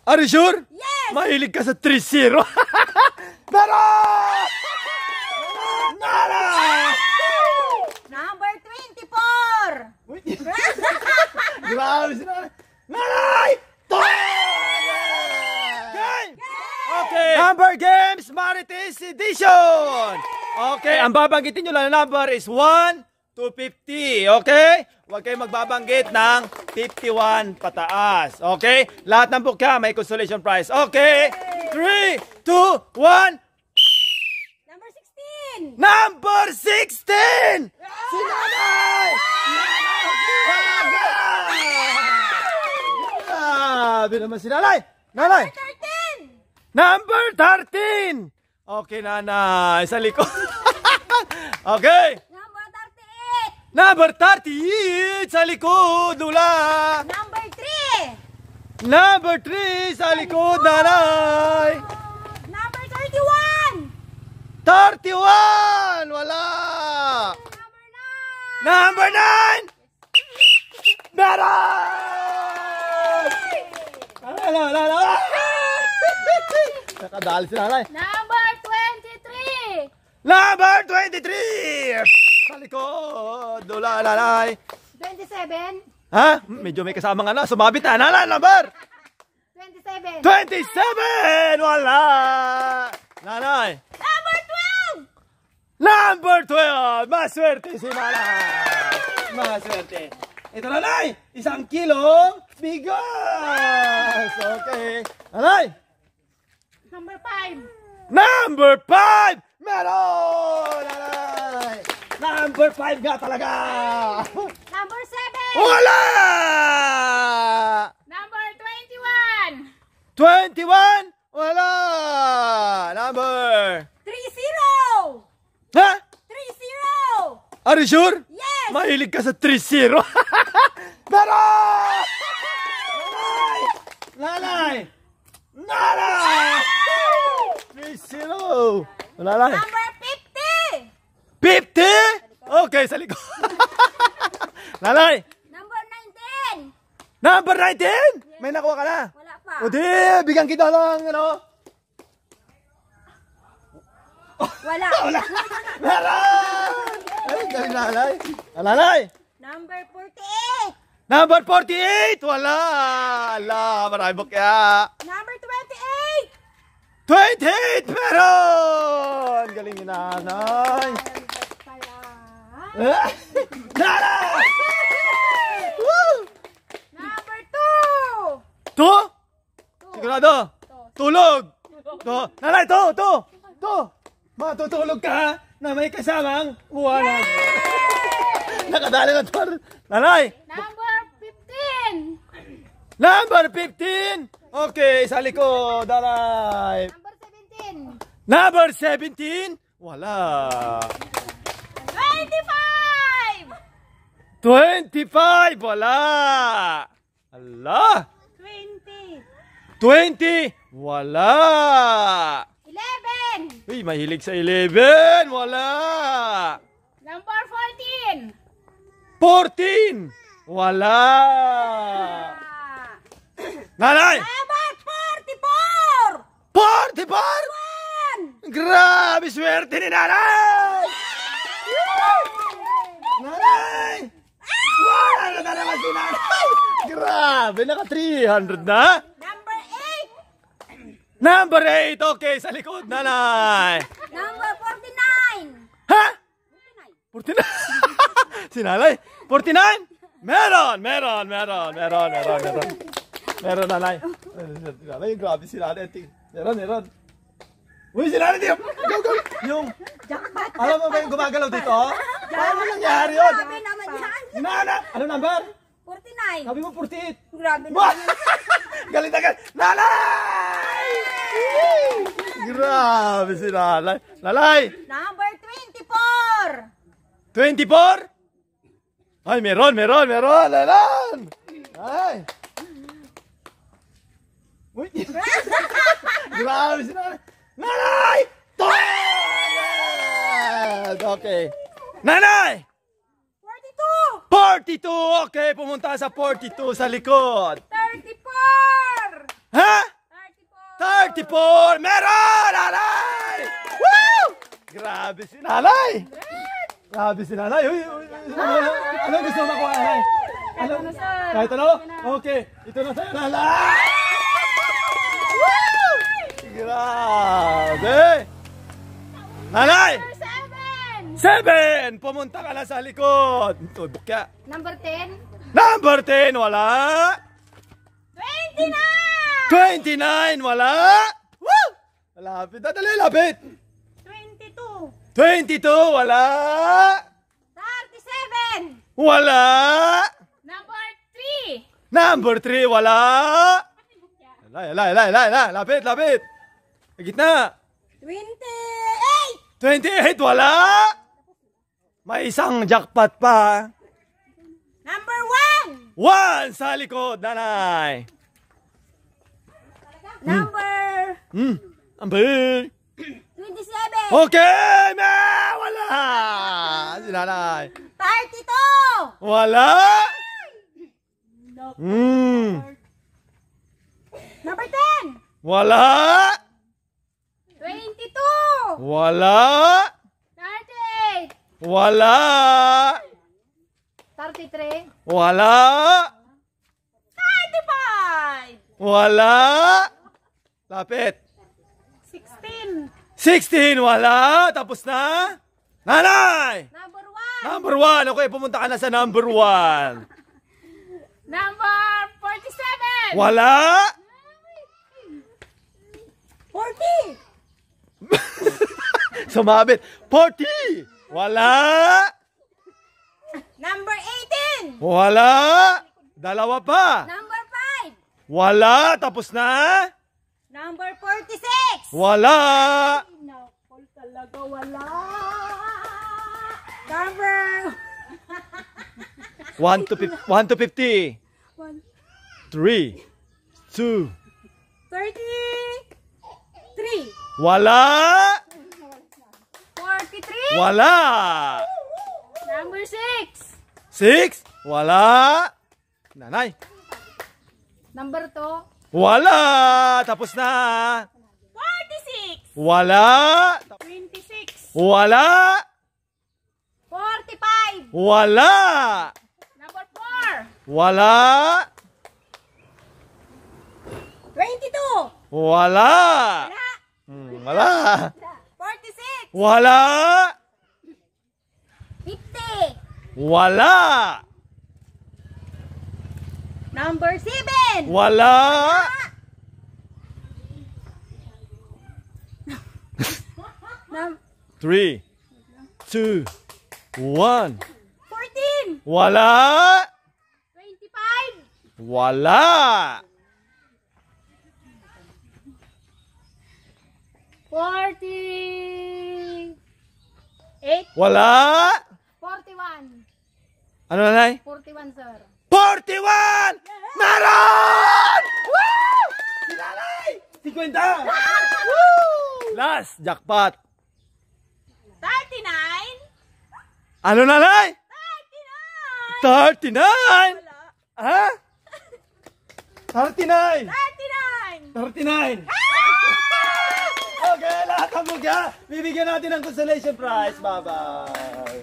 Are you sure? Yes! Mahilig ka sa 3-0. Pero! Nana! Number 24! Uy! Grabe si Nanay! Nanay! Okay! Number games, Marites Edition! Okay, ang babanggitin nyo lang na number is 1 to 50. Okay? Huwag kayong magbabanggit ng 51 pataas. Okay? Lahat ng bukya may consolation prize. Okay? 3, 2, 1. Number 16! Number 16! Si Nanay! Grabe naman si Nanay! Nanay! Number 13! Okay, Nanay. Sa likod. Okay. Number 38 sa likod, Lula. Number 3! Number 3 sa likod, Nanay. Number 31! 31! Wala. Number 9! Meron! Nakadali si Nanay. Number 23! Number 23! Sa likod, Lula, Nanay. 27! Ha? Medyo may kasamang ano. Sumabit na. Nanay, number 27! 27! Wala! Nanay. Number 12! Number 12! Maswerte si Nanay. Maswerte. Ito, Nanay. 1 kilong bigas. Okay. Nanay. Number 5! Number 5! Meron! Nanay. Number 5 nga talaga. Number 7! Wala! Number 21! 21? Wala! Number 30! Ha? 30! Are you sure? Yes! Mahilig ka sa 3-0. Pero! Nanay! Nanay! 3-0. Nanay. Number 50! 50? Okay, sa likod. Nanay. Number 19! Number 19? May nakuha ka na? Wala pa. O di, bigyan kita lang, ano? Wala. Wala. Meron! Ay, galing Nanay. Nanay. Number 48! Number 48! Wala! Ala, marami bukya. Number 28! 28! Meron! Galing ni Nanay. Nanay! Woo! Number 2! To? Sigurado? Tulog! To! Nanay, to! Matutulog ka na may kasamang buwanan. Nakadali na to. Nanay! Number 15! Number 15! Okay, sa likod, Nanay. Number 17! Number 17? Wala. 25! 25? Wala. Allah. 20! 20? Wala. 11! Uy, mahilig sa 11. Wala. Number 14! 14? Wala. Nanay! Number 44! 44? Grabe swerte ni Nanay! Nanay! Wala na naman si Nanay! Grabe, naka 300 na? Number 8! Number 8, okay, sa likod, Nanay. Number 49! Ha? 49? Si Nanay? 49? Meron, Nanay. Nanay, grabe si Nanay. Meron. Uy, si Nanay, go. Yung, alam mo ba yung gumagalaw dito? Paano nangyari yun? Grabe naman yan! Nanay, ano number? 49! Sabi mo 48. Grabe naman yan! Galit na galit. Nanay! Grabe si Nanay. Nanay! Number 24! 24? Ay, meron. Ay! Uy! Grabe si Nanay. Nanay! Okay. Nanay! 42! 42! Okay, pumunta sa 42 sa likod. 34! Ha? 34! Meron! Nanay! Woo! Grabe si nanay! Grabe si nanay! Uy, uy, ano gusto mo makuha, nanay? Ano? Kahit ano? Okay, ito na sa'yo, nanay! Woo! Grabe! Nanay! Number 7. 7! Pumunta ka na sa likod! Ito, bukya. Number 10. Number 10, wala! 29. 29, wala! Woo! Lapit na, dali, lapit! 22. 22, wala! 37. Wala! Number 3. Number 3, wala! Lapit, lapit! Sa gitna! 28. 28, wala! May isang jackpot pa. Number 1 sa likod, nanay. 1. Number Number. 27. Okay, wala! Si nanay. 32. Wala! Number 10. Wala! 22. Wala! 38. Wala! 33. Wala! 35. Wala! Lapit. 16. 16, wala! Tapos na? Nanay! Number 1. Number 1. Okay, pumunta ka na sa number 1. Number 47. Wala! 40. Sumabit. 40! Wala! Number 18. Wala! Dalawa pa. Number 5. Wala! Tapos na? Number 46. Wala! Nakol talaga wala. Number 1 to 50. 3, 2, 33. wala! 43. Wala! Number 6. 6, wala! Nanay, Number 2. wala! Tapos na! 46. Wala! 26. Wala! 45. Wala! Number 4. Wala! 22. Wala! Wala. Wala! 46. Wala! 50. Wala! Number 7. Wala! Num 3, 2, 1. 14. Wala! 25. Wala! 48. Wala! 41. Ano nanay? 41, sir. 41! Meron! Woo! Si nanay! 50! Woo! Last, jackpot. 39. Ano nanay? 39. 39! Wala. Ha? 39! 39. 39! Okay, lahat ang mugya. Bibigyan natin ng consolation prize. Bye-bye.